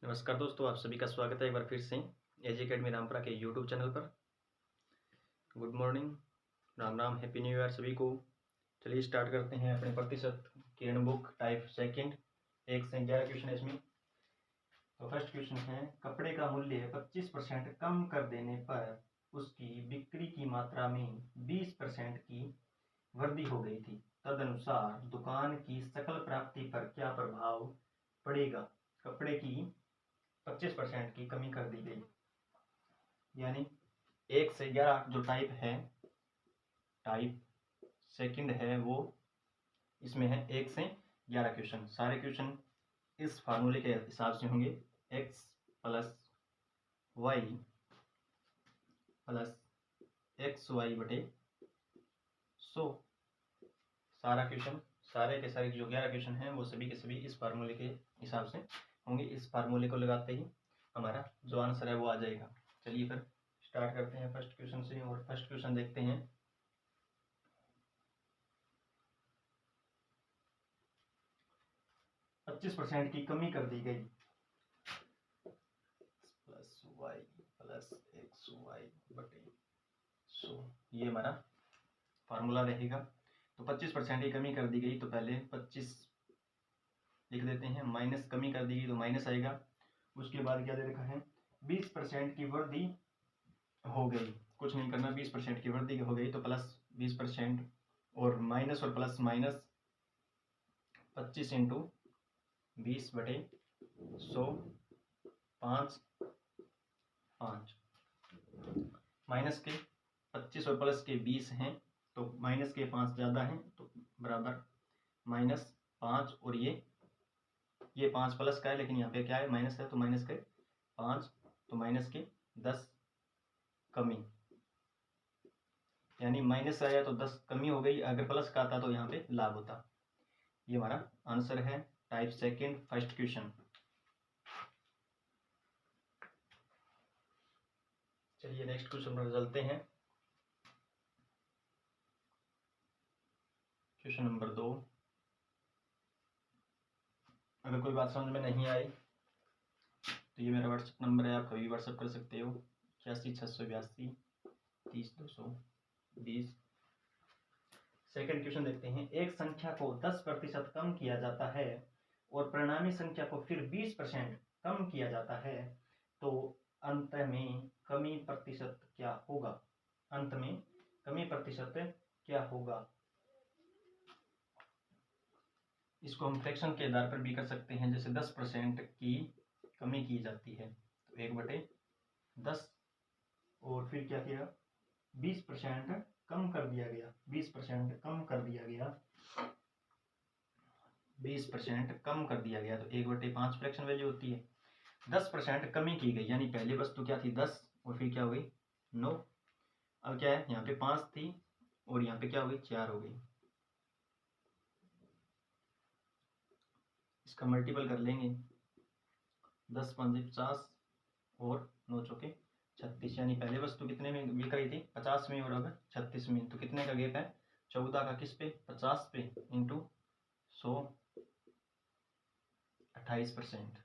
नमस्कार दोस्तों, आप सभी का स्वागत है एक बार फिर से एज अकेडमी रामपुरा के यूट्यूब चैनल पर। Good morning, Ram Ram, happy new year सभी को। चलिए स्टार्ट करते हैं अपने प्रतिशत किरण बुक टाइप सेकंड। 1 से 11 क्वेश्चन है इसमें। तो फर्स्ट क्वेश्चन है, कपड़े का मूल्य 25% कम कर देने पर उसकी बिक्री की मात्रा में 20% की वृद्धि हो गई थी। तदनुसार दुकान की सकल प्राप्ति पर क्या प्रभाव पड़ेगा। कपड़े की 25% की कमी कर दी गई, यानी 1 से 11 जो टाइप सेकंड है वो इसमें है 1 से 11 क्वेश्चन। सारे क्वेश्चन इस फार्मूले के हिसाब से होंगे, x plus Y plus X Y बटे 100। सारा क्वेश्चन, सारे के सारे जो 11 क्वेश्चन हैं वो सभी के सभी इस फार्मूले के हिसाब से होंगे। इस फार्मूले को लगाते ही हमारा जो आंसर है वो आ जाएगा। चलिए फिर स्टार्ट करते हैं फर्स्ट क्वेश्चन से। और फर्स्ट क्वेश्चन देखते हैं। पच्चीस % की कमी कर दी गई, plus Y plus X Y बटे 100, ये हमारा फार्मूला रहेगा। तो 25% की कमी कर दी गई, तो पहले 25 लिख देते हैं, माइनस कमी कर दी गई तो माइनस आएगा। उसके बाद क्या दे रखा है, 20% की वृद्धि हो गई, कुछ नहीं करना, 20% की वृद्धि हो गई तो प्लस 20% और माइनस और प्लस माइनस 25 इंटू 20 बटे 100 5 5। माइनस के 25 और प्लस के 20 हैं, तो माइनस के 5 ज़्यादा हैं, तो बराबर -5। और ये 5 प्लस का है, लेकिन यहाँ पे क्या है, माइनस है, तो माइनस के 5, तो माइनस के 10 कमी, यानी माइनस आया तो 10 कमी हो गई। अगर प्लस का आता तो यहाँ पे लाभ होता। ये हमारा आंसर है टाइप सेकंड फर्स्ट क्वेश्चन। चलिए नेक्स्ट क्वेश्चन पर चलते हैं। Question number 2। अगर कोई बात समझ में नहीं आई तो ये मेरा व्हाट्सएप नंबर है, आप कभी व्हाट्सएप कर सकते हो, 86 682 30 220। सेकंड क्वेश्चन देखते हैं। एक संख्या को 10% कम किया जाता है और परिणामी संख्या को फिर 20% कम किया जाता है, तो अंत में कमी प्रतिशत क्या होगा। अंत में कमी प्रतिशत क्या होगा। इसको हम फ्रैक्शन के आधार पर भी कर सकते हैं, जैसे 10% की कमी की जाती है तो 1/10, और फिर क्या किया, 20% कम कर दिया गया, 20% कम कर दिया गया, 20% कम कर दिया गया, तो 1/5 फ्रैक्शन वैल्यू होती है। 10% कमी की गई, यानी पहले वस्तु क्या थी 10 और फिर क्या हो गई 9। अब क्या है, यहाँ पे 5 थी और यहाँ पे क्या हो गई 4 हो गई। इसका मल्टीपल कर लेंगे, 10 5 50 और 9 चौके 36, यानी पहले वस्तु कितने में बिक रही थी 50 में और अब 36 में, तो कितने का गेप है 14 का, किस पे 50 पे, इंटू 100 28%।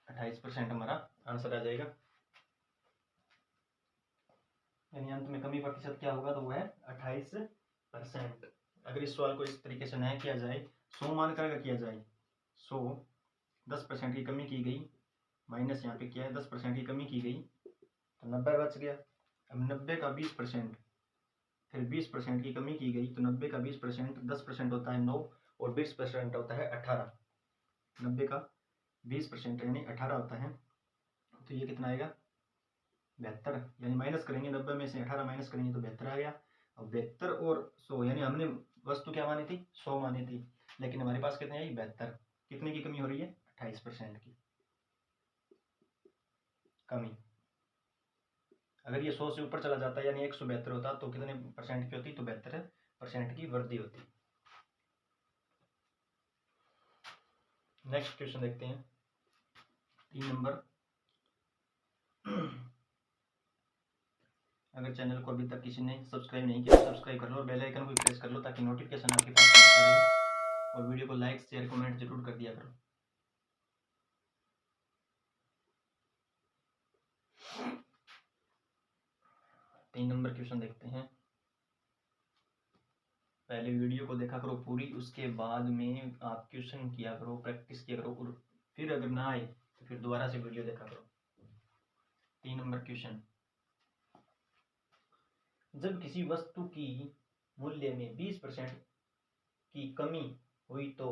28% हमारा आंसर आ जाएगा। यानी अंत में कमी प्रतिशत क्या होगा, तो वो है 28%। अगर इस सवाल को इस तरीके से न किया जाए, 100 मान कर किया जाए, 100 10% की कमी की गई, माइनस यहाँ पे क्या है 10% की कमी की गई, तो 90 बच गया। अब 90 का 20%, फिर 20% की कमी की गई, तो 90 का 20%, 10% होता है 9 और 20% होता है 18। 90 का 20% यानी 18 होता है, तो ये कितना आएगा 72, यानी माइनस करेंगे 90 में से 18 माइनस करेंगे तो 72 आ गया। अब 72 और 100, यानी हमने वस्तु क्या मानी थी 100 मानी थी, लेकिन हमारे पास कितने आई 72। कितने की कमी हो रही है 28% की कमी। अगर ये 100 से ऊपर चला जाता यानी 172 होता, तो कितने % की होती, तो 72% की वृद्धि होती। नेक्स्ट क्वेश्चन देखते हैं 3 नंबर। अगर चैनल को अभी तक किसी ने सब्सक्राइब नहीं किया तो सब्सक्राइब कर लो और बेल आइकन को प्रेस कर लो, ताकि नोटिफिकेशन आपके पास पहुंचता रहे, और वीडियो को लाइक शेयर कमेंट जरूर कर दिया करो। 3 नंबर क्वेश्चन देखते हैं। पहले वीडियो को देखा करो पूरी, उसके बाद में आप क्वेश्चन किया करो, प्रैक्टिस किया करो, और फिर अगर ना आए तो फिर दोबारा से वीडियो देखा करो। 3 नंबर क्वेश्चन, जब किसी वस्तु की मूल्य में 20% की कमी हुई तो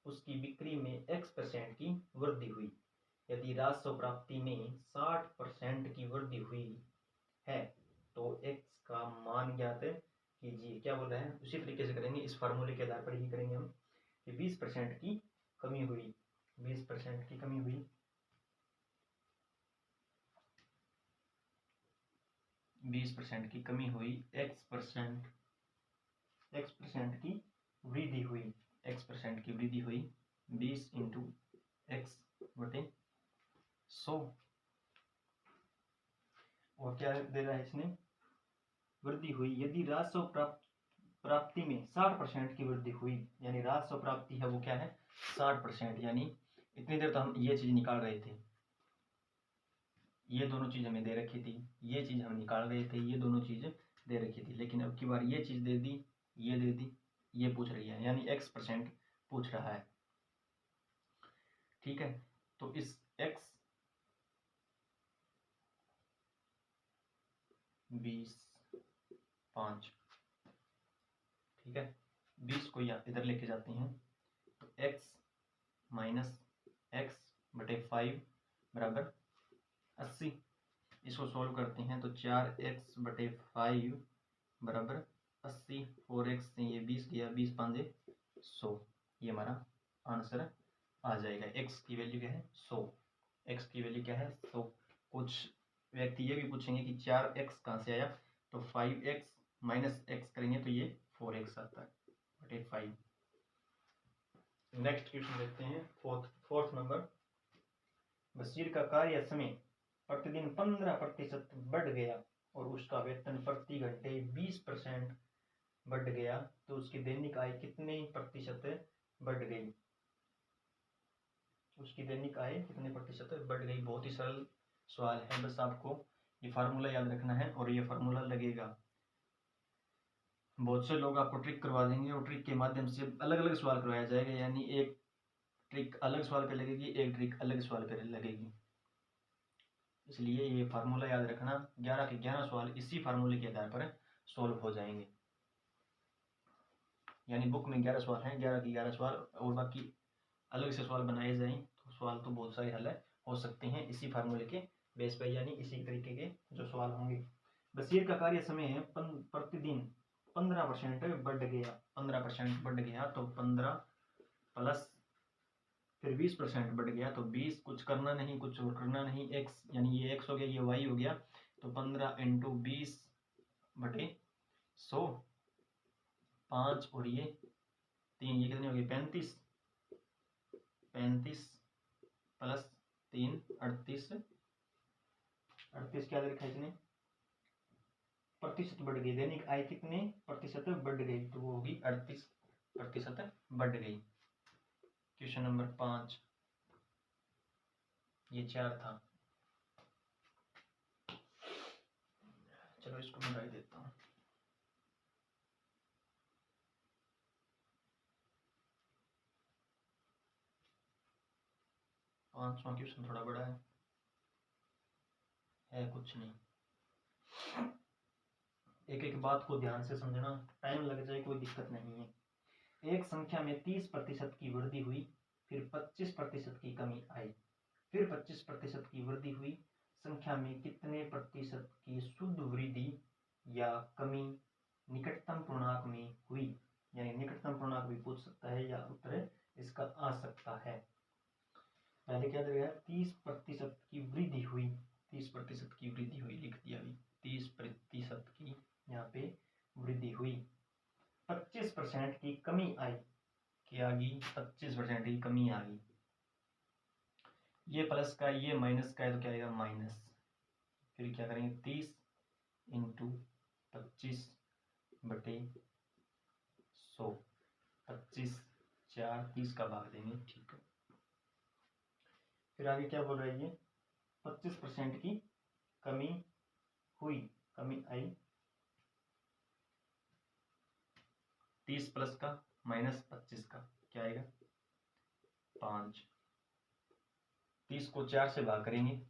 उसकी बिक्री में x% की वृद्धि हुई। यदि राजस्व प्राप्ति में 60% की वृद्धि हुई है तो x का मान ज्ञात कीजिए। क्या बोल रहा है, उसी तरीके से करेंगे, इस फार्मूले के आधार पर ही करेंगे हम कि 20% की कमी हुई, 20% की कमी हुई, 20% की कमी हुई, x% की वृद्धि हुई, x% की वृद्धि हुई, 20 इंटू x बटे 100। और क्या दे रहा है इसने, वृद्धि हुई। यदि राजस्व प्राप्ति में 60% की वृद्धि हुई, यानी राजस्व प्राप्ति है वो क्या है 60%, यानी इतनी देर तो हम ये चीज निकाल रहे थे, ये दोनों चीज हमें दे रखी थी, ये चीज हम निकाल रहे थे, ये दोनों चीज दे रखी थी, लेकिन अब की बार ये चीज दे दी, ये दे दी, ये पूछ रही है, यानी x% पूछ रहा है। ठीक है, तो इस x 20 5, ठीक है, 20 को इधर लेके जाते हैं तो x माइनस x बटे 5 बराबर 80। इसको सॉल्व करते हैं तो 4x बटे 5 बराबर 80, 4x से ये 20 गया, 20 5 100, ये हमारा आंसर आ जाएगा। x की वैल्यू क्या है 100, x की वैल्यू क्या है 100। कुछ व्यक्ति ये भी पूछेंगे कि 4x कहाँ से आया, तो 5x माइनस x करेंगे तो ये 4x आता है बटे 5। नेक्स्ट क्वेश्चन देखते हैं, फोर्थ नंबर। बशीर का कार्य समय प्रतिदिन 15% बढ़ गया और उसका वेतन प्रति घंटे 20% बढ़ गया तो उसकी दैनिक आय कितने प्रतिशत बढ़ गई, उसकी दैनिक आय कितने प्रतिशत बढ़ गई। बहुत ही सरल सवाल है, बस आपको ये फार्मूला याद रखना है और ये फार्मूला लगेगा। बहुत से लोग आपको ट्रिक करवा देंगे और ट्रिक के माध्यम से अलग अलग सवाल करवाया जाएगा, यानी एक ट्रिक अलग सवाल पे लगेगी, एक ट्रिक अलग सवाल पे लगेगी। इसलिए ये फार्मूला याद रखना, 11 के 11 सवाल इसी फार्मूले के आधार पर सॉल्व हो जाएंगे। यानी बुक में 11 सवाल हैं, 11 के 11 सवाल, और बाकी अलग से सवाल बनाए जाएं तो सवाल तो बहुत सारे हल हो सकते हैं इसी फार्मूले के बेस पर, यानी इसी तरीके के जो सवाल होंगे। बशीर का कार्य समय है प्रतिदिन 15% बढ़ गया, 15% बढ़ गया तो 15 प्लस फिर 20% बढ़ गया तो 20, कुछ करना नहीं, कुछ और करना नहीं, x यानी ये x हो गया, ये y हो गया, तो 15 इंटू 20 बटे 100, 5 और ये 3, ये कितने हो गए 35, 35 प्लस 3 38, 38 क्या लिखा है इसने, प्रतिशत बढ़ गई, दैनिक आय कितने प्रतिशत बढ़ गई, तो वो होगी 38% बढ़ गई। क्वेश्चन नंबर 5, ये 4 था, चलो इसको मिटा देता हूँ। 5वां क्वेश्चन थोड़ा बड़ा है कुछ नहीं, एक एक बात को ध्यान से समझना, टाइम लग जाए कोई दिक्कत नहीं है। एक संख्या में 30% की वृद्धि हुई, फिर 25% की कमी आई, फिर 25% की वृद्धि हुई, संख्या में कितने प्रतिशत की शुद्ध वृद्धि या कमी निकटतम पूर्णांक में हुई। यानी निकटतम पूर्णांक भी पूछ सकता है या उत्तर इसका आ सकता है। पहले क्या दिया, 30% की वृद्धि हुई, 30% की वृद्धि हुई लिख दिया अभी, 30% की यहाँ पे वृद्धि हुई, 25% की कमी आई, क्या आ गई 25% की कमी आ गई, ये प्लस का ये माइनस का है तो क्या आएगा माइनस, फिर क्या करेंगे 30 इंटू 25 बटे 100, 25 4 30 का भाग देंगे, ठीक है। फिर आगे क्या बोल रहा है ये, 25% की कमी हुई, कमी आई, 30 प्लस का माइनस 25 का क्या आएगा 5। 30 को 4 से भाग करेंगे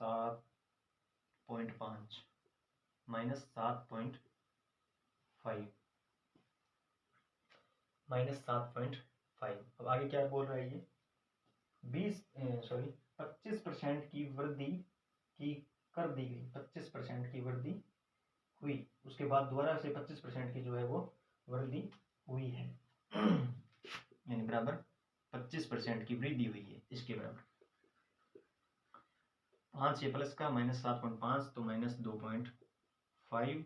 7.5 माइनस 7.5 माइनस 7.5। अब आगे क्या बोल रहा है ये 25% की वृद्धि की कर दी गई, 25% की वृद्धि हुई, उसके बाद दोबारा से 25% की जो है वो वृद्धि हुई है यानी बराबर 25% की वृद्धि हुई है, इसके बराबर 5 ये प्लस का माइनस 7.5 तो minus 2.5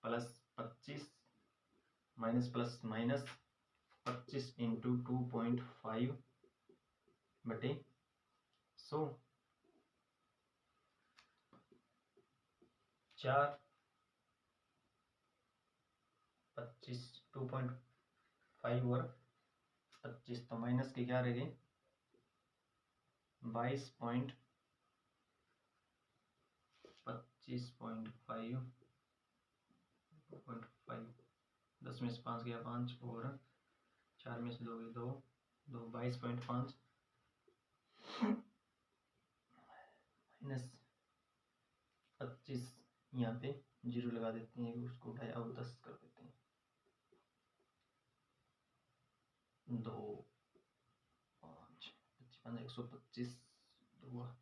plus 25 minus plus minus 25 into 2.5 बटे 100 4 25 2.5 और 25 तो माइनस के क्या रह गए 22.25.5 2.5 10 में से 5 गया 5 और 4 में से 2 गए 2 22.5 माइनस 25 यहाँ पे 0 लगा देते हैं, उसको उठाया और 10 कर देते हैं 2 5 55 125 हुआ।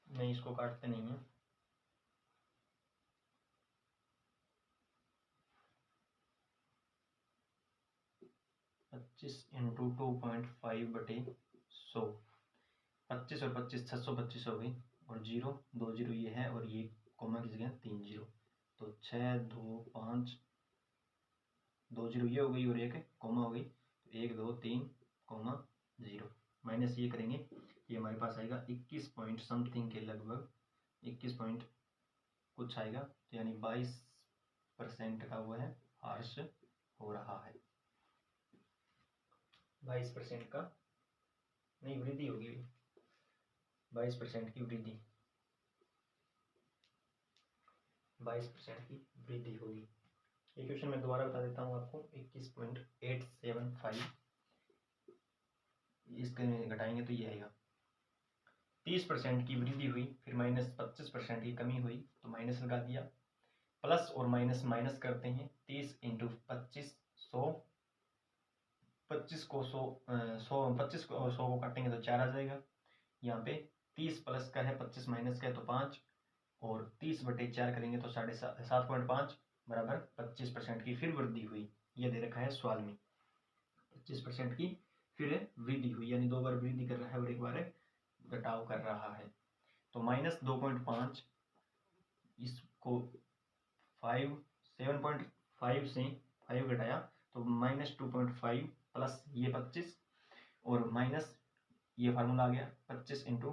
नहीं इसको काटते नहीं है, पच्चीस इंटू 2.5 बटे 100 25 और 25 625 हो गई और 0 2 0 ये है और ये कोमा की जगह 3 0 तो 6 2 5 2 0 ये हो गई और एक कोमा हो गई तो 1 2 3 कोमा 0 माइनस ये करेंगे ये हमारे पास आएगा 21 पॉइंट समथिंग के लगभग 21 पॉइंट कुछ आएगा तो यानी 22% का हुआ है हार्श हो रहा है, 22% का नहीं वृद्धि होगी 22% की वृद्धि 22% की वृद्धि होगी। ये क्वेश्चन मैं दोबारा बता देता हूँ आपको 21.875 इसके घटाएंगे तो ये आएगा 30% की वृद्धि हुई फिर माइनस 25% की कमी हुई तो माइनस लगा दिया प्लस और माइनस माइनस करते हैं 30 इंटू 25 100 25 को 25 को 100 को काटेंगे तो 4 आ जाएगा, यहाँ पे 30 प्लस का है 25 माइनस का है तो 5 और 30 बटे 4 करेंगे तो 7.5 बराबर 25% की फिर वृद्धि हुई, यह दे रखा है सवाल में 25% की फिर वृद्धि हुई यानी 2 बार वृद्धि कर रहा है और 1 बार घटाव कर रहा है तो माइनस 2.5 इसको 7.5 से 5 घटाया तो माइनस 2.5 प्लस ये 25 और माइनस ये फार्मूला आ गया 25 इंटू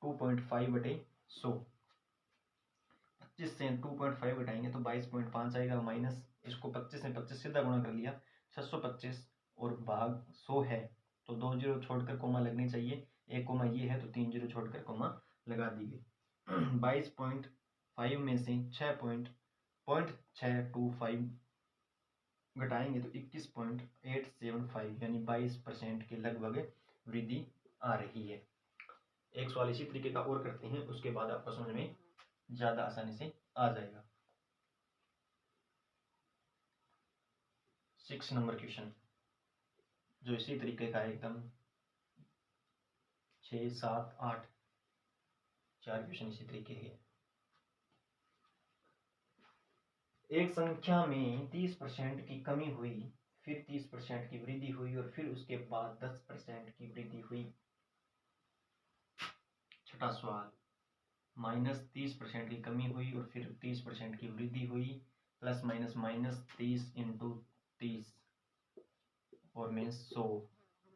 2.5 बटे 100 25 से 2.5 घटाएंगे तो 22.5 आएगा माइनस इसको 25 से 25 सीधा गुणा कर लिया 625 और भाग 100 है तो 2 जीरो छोड़कर कोमा लगनी चाहिए, एक कोमा ये है तो 3 जीरो छोड़कर कोमा लगा दी गई 22.5 में से 6.625 घटाएंगे तो 21.875 यानी 22% के लगभग वृद्धि आ रही है। एक सवाल इसी तरीके का और करते हैं उसके बाद आपको समझ में ज़्यादा आसानी से आ जाएगा। 6 नंबर क्वेश्चन जो इसी तरीके का एकदम 6 7 8 4 क्वेश्चन इसी तरीके के। एक संख्या में 30% की कमी हुई फिर 30% की वृद्धि हुई और फिर उसके बाद 10% की वृद्धि हुई। छठा सवाल माइनस 30% की कमी हुई और फिर 30% की वृद्धि हुई प्लस माइनस माइनस 30 इंटू 30 और मीन्स 100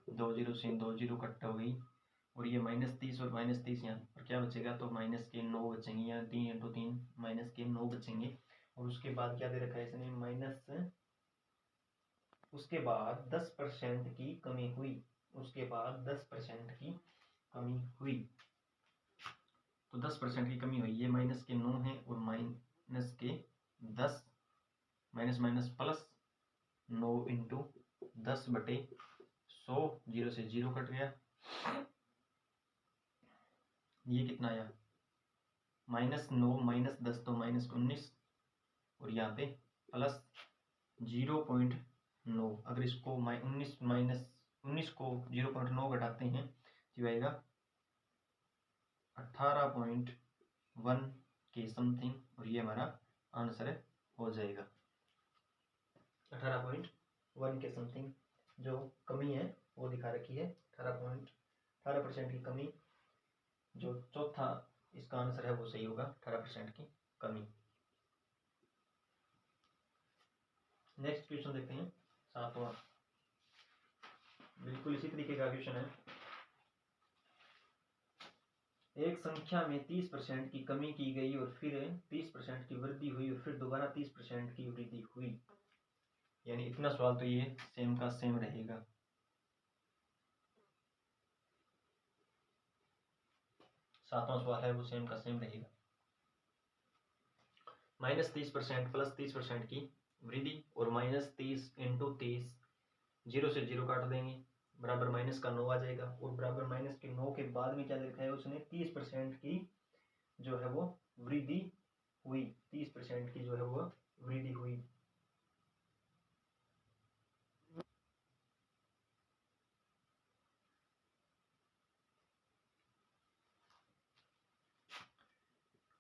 2 जीरो से 2 जीरो कट हो गई और ये माइनस 30 और माइनस 30 यहाँ पर क्या बचेगा तो माइनस के 9 बचेंगे यहाँ 3 इंटू 3 माइनस के 9 बचेंगे और उसके बाद क्या दे रखा है इसने माइनस उसके बाद 10% की कमी हुई, उसके बाद 10% की कमी हुई, तो 10% की कमी हुई। ये माइनस के 9 है और माइनस के 10, माइनस माइनस प्लस 9 इंटू 10/100, 0 से 0 कट गया। ये कितना आया, -9 -10 तो -19, और यहाँ पे प्लस 0.9। अगर इसको 19 को 0.9 घटाते हैं तो आएगा 18.1 के समथिंग, और ये हमारा आंसर हो जाएगा 18.1 के समथिंग। जो कमी है वो दिखा रखी है 18% की कमी। जो चौथा इसका आंसर है वो सही होगा, 18% की कमी। नेक्स्ट क्वेश्चन देखते हैं, 7वां। बिल्कुल इसी तरीके का क्वेश्चन है। एक संख्या में 30% की कमी की गई और फिर 30% की वृद्धि हुई और फिर दोबारा 30% की वृद्धि हुई। यानी इतना सवाल तो ये सेम का सेम रहेगा। सातवां सवाल है वो सेम का सेम रहेगा। -30% प्लस 30% की वृद्धि और -30 इंटू 30, 0 से 0 काट देंगे, बराबर माइनस का 9 आ जाएगा। और बराबर माइनस के 9 के बाद में क्या लिखा है उसने, 30% की जो है वो वृद्धि हुई, 30% की जो है वो वृद्धि हुई।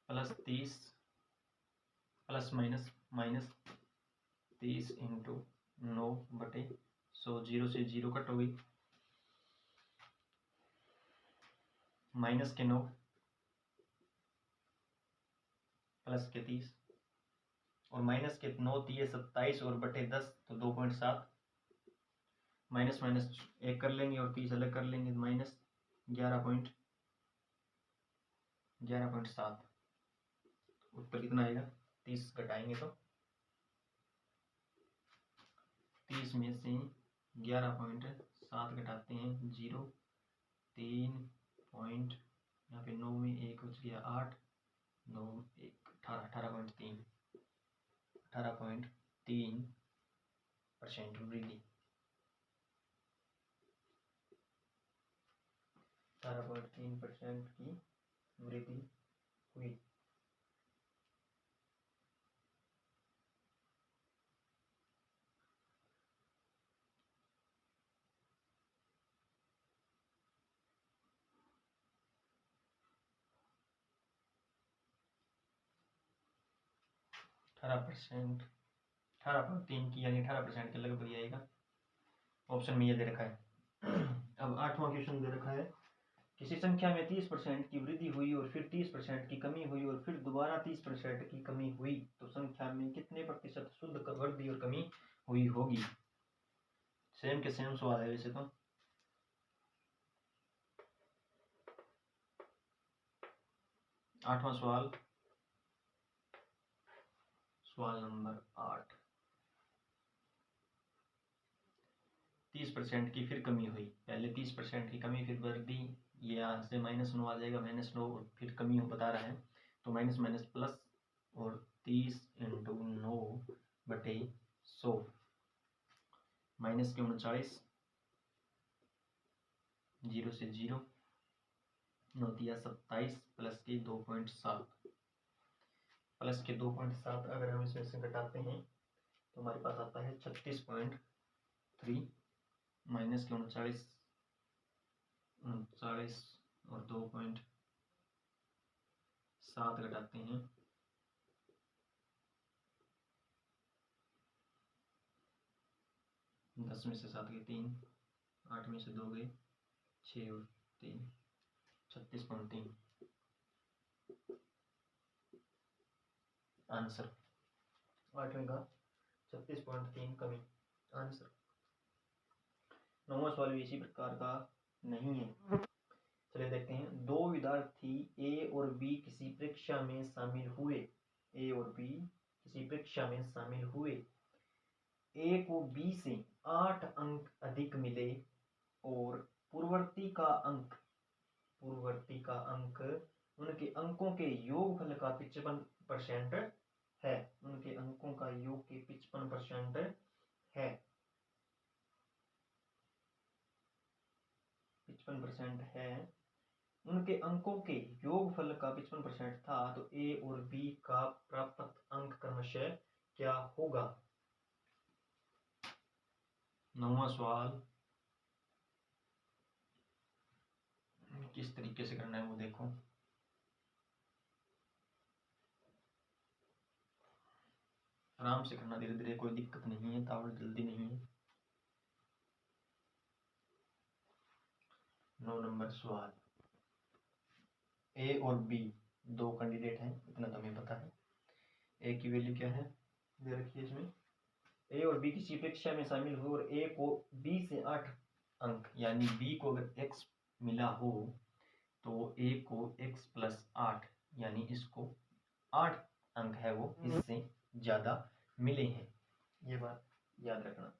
+30 प्लस माइनस -30 इंटू 9/100, 0 से 0 कट हो गई, माइनस के 9 प्लस के 30, और माइनस के 9 दिए 27 और बटे 10 तो 2.7, माइनस माइनस एक कर लेंगे और 30 अलग कर लेंगे, -11.7। उत्तर कितना आएगा, 30 घटाएंगे तो 30 में से 11.7 घटाते हैं 0, 3 पॉइंट, यहाँ पे 9 में 1 बच गया 8, 9 1 18, 18.3% वृद्धि, 18.3% की वृद्धि हुई। अठारह परसेंट 18.3 की यानी 18% के लगभग आएगा। ऑप्शन में ये दे रखा है। अब 8वां क्वेश्चन दे रखा है, किसी संख्या में 30% की वृद्धि हुई और फिर 30% की कमी हुई और फिर दोबारा 30% की कमी हुई, तो संख्या में कितने प्रतिशत शुद्ध वृद्धि और कमी हुई होगी। सेम के सेम सवाल है वैसे तो। आठवां सवाल, सवाल नंबर 8। 30% की फिर कमी हुई, पहले 30% की कमी फिर वृद्धि, ये यहाँ से -9 आ जाएगा, -9 और फिर कमी बता रहा है तो माइनस माइनस प्लस, और 30 इंटू 9/100, माइनस के 39, 0 से 0, 9 दिया 27, प्लस के 2.7, प्लस के 2.7 अगर हम इसमें से घटाते हैं तो हमारे पास आता है 36.3, माइनस के 39 और 2.7 घटाते हैं 10 में से 7 गए 3, 8 में से 2 गए 6 और 3, 36.3 आंसर। 8वें का 36.3 कमी आंसर। 9वां सवाल भी इसी प्रकार का नहीं है। चलिए देखते हैं। दो विद्यार्थी ए और बी किसी परीक्षा में शामिल हुए। ए और बी किसी परीक्षा में शामिल हुए। ए को बी से 8 अंक अधिक मिले और पूर्ववर्ती का अंक उनके अंकों के योगफल का 55% है, उनके अंकों का योग के 55% है, 55% है, उनके अंकों के योगफल का 55% था, तो ए और बी का प्राप्त अंक क्रमशः क्या होगा। 9वां सवाल किस तरीके से करना है वो देखो। आराम से करना, धीरे धीरे, कोई दिक्कत नहीं है, तावड़ जल्दी नहीं है। 9 नंबर सवाल, ए और बी दो कैंडिडेट हैं, इतना तो हमें पता है। ए की वैल्यू क्या है दे रखी है इसमें। ए और बी किसी परीक्षा में शामिल हो और ए को बी से 8 अंक यानी बी को अगर एक्स मिला हो तो ए को x प्लस 8 यानी इसको 8 अंक है वो इससे ज़्यादा मिले हैं, ये बात याद रखना।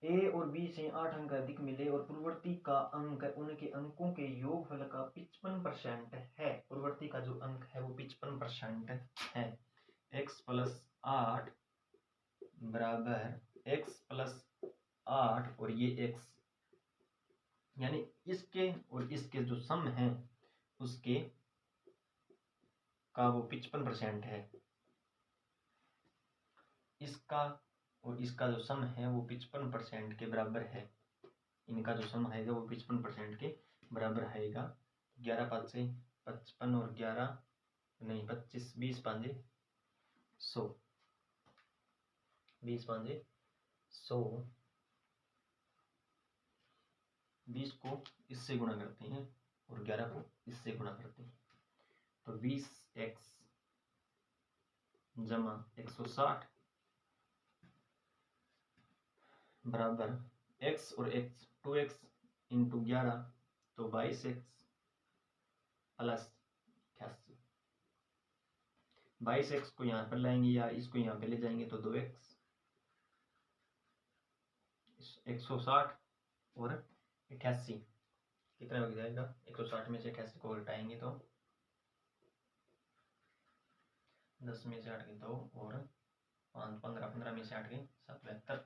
ए और बी से 8 अंक अधिक मिले और पूर्ववर्ती का अंक उनके अंकों के योगफल का 55% है, पूर्ववर्ती का जो अंक है वो 55% है। x प्लस 8 बराबर x प्लस 8 और ये x यानी इसके और इसके जो सम है उसके का वो 55% है, इसका और इसका जो सम है वो 55% के बराबर है, इनका जो सम आएगा वो 55% के बराबर आएगा। 11 5 से 55 और 11 नहीं 25 20 5 100 20 5 100 20 को इससे गुणा करते हैं और 11 को इससे गुणा करते हैं, तो 20x जमा 160 बराबर x और x 2x इंटू 11 तो 22x प्लस 88। 22x को यहाँ पर लाएंगे या इसको यहाँ पे ले जाएंगे तो 2x 160 और 88 कितना हो जाएगा। 160 में से 88 को घटाएंगे तो 10 में से 8 के 2 और 5 15 15 में से 8 के 7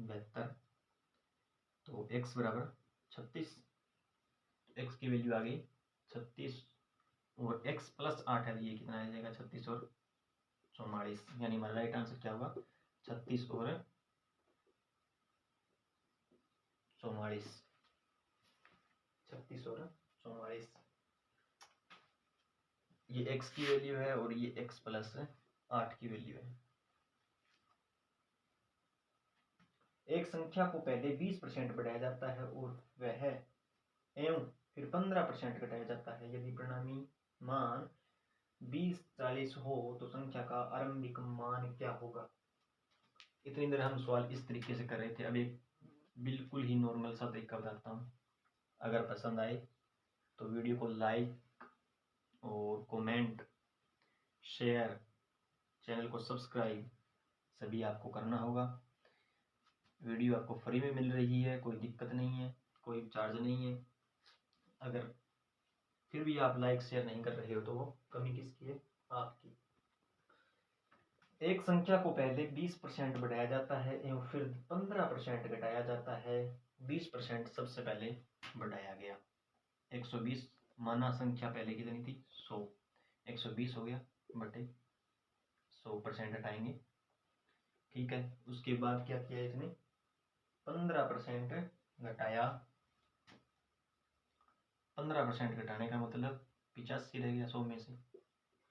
72 तो x बराबर 36, x की वैल्यू आ गई 36 और x प्लस 8 है, ये कितना आ जाएगा 36 और 44 यानी हमारा राइट आंसर क्या होगा 36 और 44, 36 और 44। ये x की वैल्यू है और ये x प्लस 8 की वैल्यू है। एक संख्या को पहले 20% बढ़ाया जाता है और वह एवं फिर 15% घटाया जाता है, यदि परिणामी मान 20 40 हो तो संख्या का आरंभिक मान क्या होगा। इतनी देर हम सवाल इस तरीके से कर रहे थे, अब एक बिल्कुल ही नॉर्मल सा तरीका बताता हूँ। अगर पसंद आए तो वीडियो को लाइक और कमेंट शेयर, चैनल को सब्सक्राइब सभी आपको करना होगा। वीडियो आपको फ्री में मिल रही है, कोई दिक्कत नहीं है, कोई चार्ज नहीं है। अगर फिर भी आप लाइक शेयर नहीं कर रहे हो तो वो कमी किसकी है, आपकी। एक संख्या को पहले 20% बढ़ाया जाता है एवं फिर 15% घटाया जाता है। 20% सबसे पहले बढ़ाया गया। 120 माना संख्या पहले कितनी थी 100, 120 हो गया बटे 100% हटाएंगे, ठीक है। उसके बाद क्या किया इसने 15% घटाया, 15% घटाने का मतलब 85 रह गया 100 में से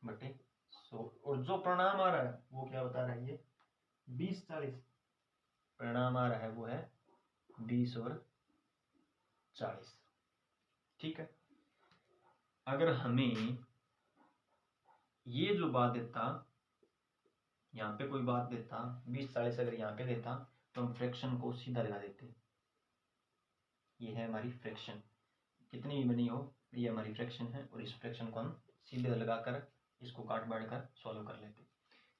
बटे 100 और जो परिणाम आ रहा है वो क्या बता रहा है ये 20 40 परिणाम आ रहा है वो है 20 और 40, ठीक है। अगर हमें ये जो बात देता, यहाँ पे कोई बात देता 20 40 अगर यहाँ पे देता तो हम फ्रैक्शन को सीधा लगा देते। ये है हमारी फ्रैक्शन, कितनी भी बनी हो ये हमारी फ्रैक्शन है और इस फ्रैक्शन को हम सीधे लगाकर इसको काट बांट कर सॉल्व कर लेते।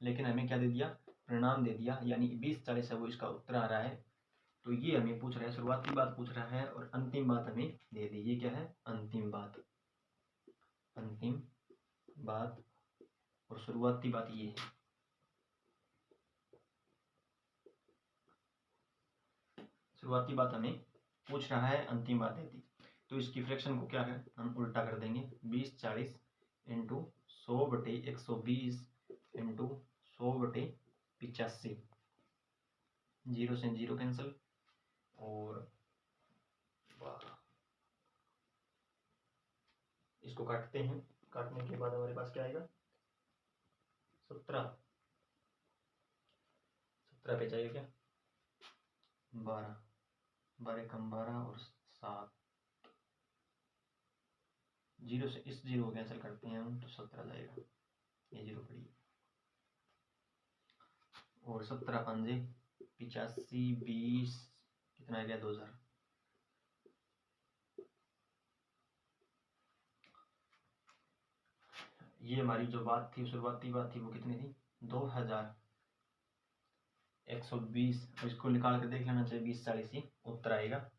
लेकिन हमें क्या दे दिया परिणाम दे दिया, यानी 20-40 है वो इसका उत्तर आ रहा है। तो ये हमें पूछ रहा है, शुरुआती बात पूछ रहा है और अंतिम बात हमें दे दी। ये क्या है? अंतिम बात। अंतिम बात और शुरुआती बात ये है। शुरुआती बात हमें पूछ रहा है, अंतिम बात दे दी। तो इसकी फ्रैक्शन को क्या है, हम उल्टा कर देंगे। 20-40 इंटू 100/120 इंटू 100/85। 0 से 0 कैंसिल और इसको काटते हैं। काटने के बाद हमारे पास क्या आएगा? 17 पे जाएगा क्या? 12 12 कम 12 और 7, 0 से इस 0 को कैंसिल करते हैं हम, तो 17 जाएगा। ये 0 पड़ी और 17 पंजे 85, 20 कितना आ गया? 2000। ये हमारी जो बात थी, शुरुआती बात थी, वो कितनी थी? 2120। इसको निकाल कर देख लेना चाहिए, 20-40 ही उत्तर आएगा।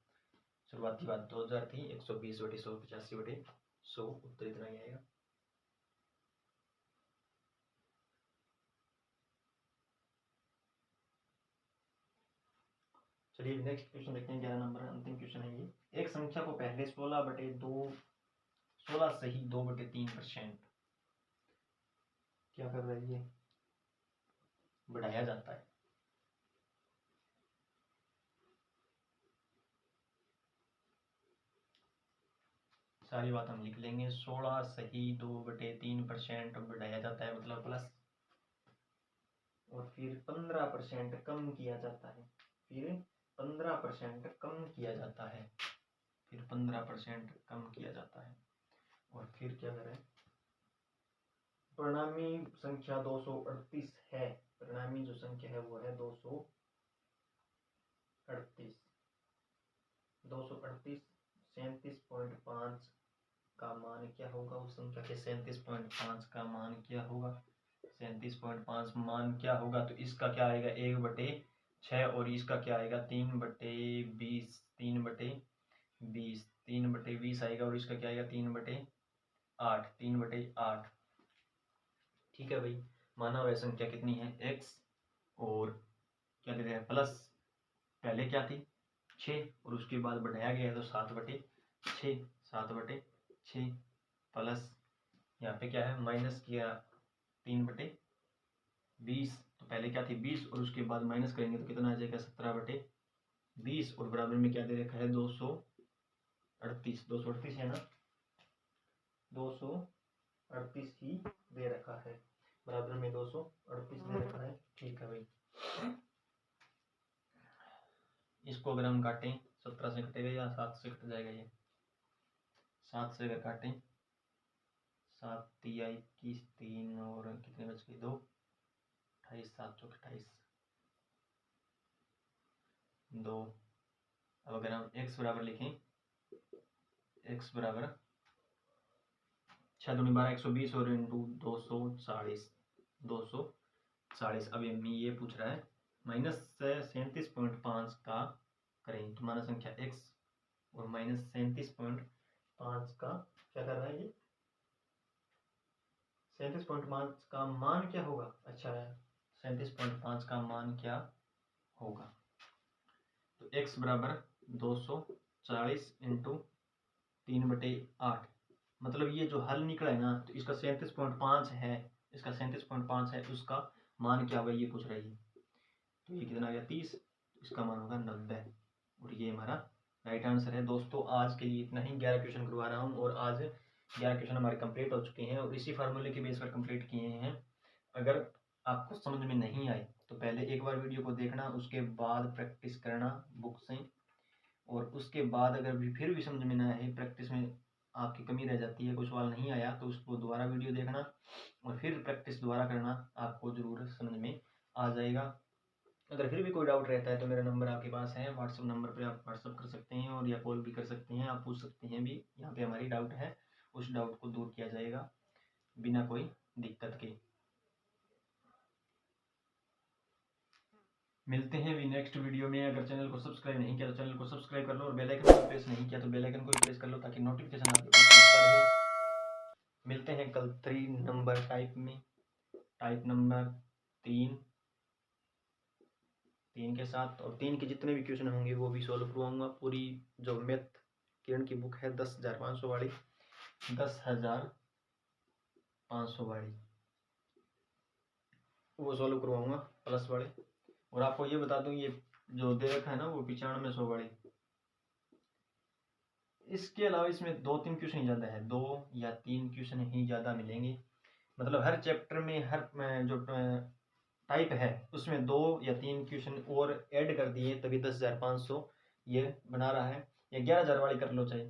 शुरुआती बात 2000 थी, 120/100, 85/100, उत्तर इतना ही आएगा। चलिए नेक्स्ट क्वेश्चन देखते हैं। 11 नंबर अंतिम क्वेश्चन है ये। एक संख्या को पहले 16 से ही 2/3% क्या कर रहा है? ये बढ़ाया जाता है। सारी बात हम लिख लेंगे। 16 से ही 2/3% बढ़ाया जाता है, मतलब प्लस। और फिर 15% कम किया जाता है। फिर 15% कम किया जाता है। फिर 15% कम किया जाता है। और फिर क्या करें? परिणामी संख्या 238 है। परिणामी जो संख्या है वो है 238। 238 37.5 का मान क्या होगा? उस संख्या के 37.5 का मान क्या होगा? 37.5 मान क्या होगा? तो इसका क्या आएगा? 1/6 और इसका क्या आएगा? 3/20। 3/20 3/20 आएगा और इसका क्या आएगा? 3/8। 3/8। ठीक है भाई। माना हुआ संख्या कितनी है? x और क्या दे रहे हैं? प्लस। पहले क्या थी? 6 और उसके बाद बढ़ाया गया है तो 7/6। 7/6 प्लस यहाँ पे क्या है? माइनस किया 3/20। तो पहले क्या थी? 20 और उसके बाद माइनस करेंगे तो कितना आ जाएगा? 17/20 और बराबर में क्या दे रखा है? 238। 238 है ना? 238 ही दे रखा है। बराबर में 238 दे रखा है। ठीक है भाई। इसको अगर हम काटें, 17 से कटेगा या 7 से कट जाएगा? ये 7 से अगर काटें, 7 तिया 21, 3 और कितने बच गए? 2। 28, 7 चौक 28, 2। अब अगर हम x बराबर लिखें, x बराबर 6 दूनी 12, 120 और इंटू 240। 240। अब ये पूछ रहा है माइनस 37.5 का करें। तो माना संख्या x और माइनस 37.5 का क्या कर रहा है? ये 37.5 का मान क्या होगा? अच्छा है, 37.5 का मान क्या होगा? तो x बराबर 240 इंटू 3/8। मतलब ये जो हल निकला है ना, तो इसका 37.5 है। इसका 37.5 है, उसका मान क्या होगा ये पूछ रही है। तो ये कितना आ गया? 30। इसका मान होगा 90 और ये हमारा राइट आंसर है। दोस्तों आज के लिए इतना ही। 11 क्वेश्चन करवा रहा हूँ और आज 11 क्वेश्चन हमारे कंप्लीट हो चुके हैं और इसी फार्मूले के बेस पर कंप्लीट किए हैं। अगर आपको समझ में नहीं आए तो पहले एक बार वीडियो को देखना, उसके बाद प्रैक्टिस करना बुक से, और उसके बाद अगर फिर भी समझ में ना आए, प्रैक्टिस में आपकी कमी रह जाती है, कोई सवाल नहीं आया, तो उसको दोबारा वीडियो देखना और फिर प्रैक्टिस दोबारा करना, आपको ज़रूर समझ में आ जाएगा। अगर फिर भी कोई डाउट रहता है तो मेरा नंबर आपके पास है, व्हाट्सअप नंबर पे आप व्हाट्सअप कर सकते हैं और या कॉल भी कर सकते हैं। आप पूछ सकते हैं भी, यहाँ पे हमारी डाउट है, उस डाउट को दूर किया जाएगा बिना कोई दिक्कत के। मिलते हैं भी नेक्स्ट वीडियो में। अगर चैनल को सब्सक्राइब नहीं किया तो चैनल को सब्सक्राइब कर लो, और बेल आइकन को प्रेस नहीं किया तो बेल आइकन को भी प्रेस कर लो, ताकि नोटिफिकेशन आपके पास पहुंचता रहे। मिलते हैं कल 3 नंबर टाइप में, टाइप नंबर 3 के साथ, और 3 के जितने भी क्वेश्चन होंगे वो भी सॉल्व करवाऊंगा। पूरी जो मैथ किरण की बुक है 10,500 वाली, 10,500 वाली, वो सॉल्व करवाऊंगा प्लस वाले। और आपको ये बता दूं, ये जो दे रखा है ना वो 9500 वाली। इसके अलावा इसमें 2-3 क्वेश्चन ही ज़्यादा है, 2 या 3 क्वेश्चन ही ज़्यादा मिलेंगे। मतलब हर चैप्टर में हर जो टाइप है उसमें 2 या 3 क्वेश्चन और ऐड कर दिए, तभी 10,500 ये बना रहा है। या 11,000 वाली कर लो, चाहे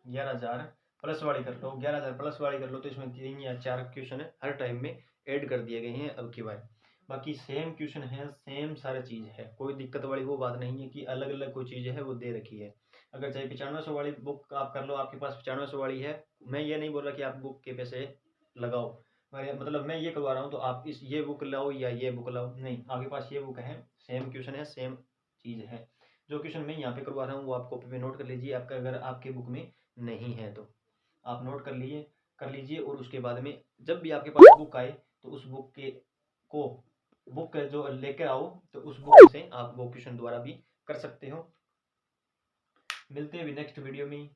11,000 प्लस वाली कर लो, 11,000 प्लस वाली कर लो, तो इसमें 3 या 4 क्वेश्चन हर टाइम में ऐड कर दिए गए हैं अब की बार। बाकी सेम क्वेश्चन है, सेम सारा चीज़ है, कोई दिक्कत वाली वो बात नहीं है कि अलग अलग कोई चीज़ है वो दे रखी है। अगर चाहे 9500 वाली बुक आप कर लो, आपके पास 9500 वाली है, मैं ये नहीं बोल रहा कि आप बुक के पैसे लगाओ, मतलब मैं ये करवा रहा हूँ तो आप इस ये बुक लाओ या ये बुक लाओ, नहीं, आपके पास ये बुक है, सेम क्वेश्चन है, सेम चीज़ है। जो क्वेश्चन मैं यहाँ पे करवा रहा हूँ वो आप कॉपी पे नोट कर लीजिए, आपका अगर आपके बुक में नहीं है तो आप नोट कर लीजिए, और उसके बाद में जब भी आपके पास बुक आए तो उस बुक के को बुक जो लेकर आओ, तो उस बुक से आप वो क्वेश्चन दोबारा भी कर सकते हो। मिलते हैं भी नेक्स्ट वीडियो में।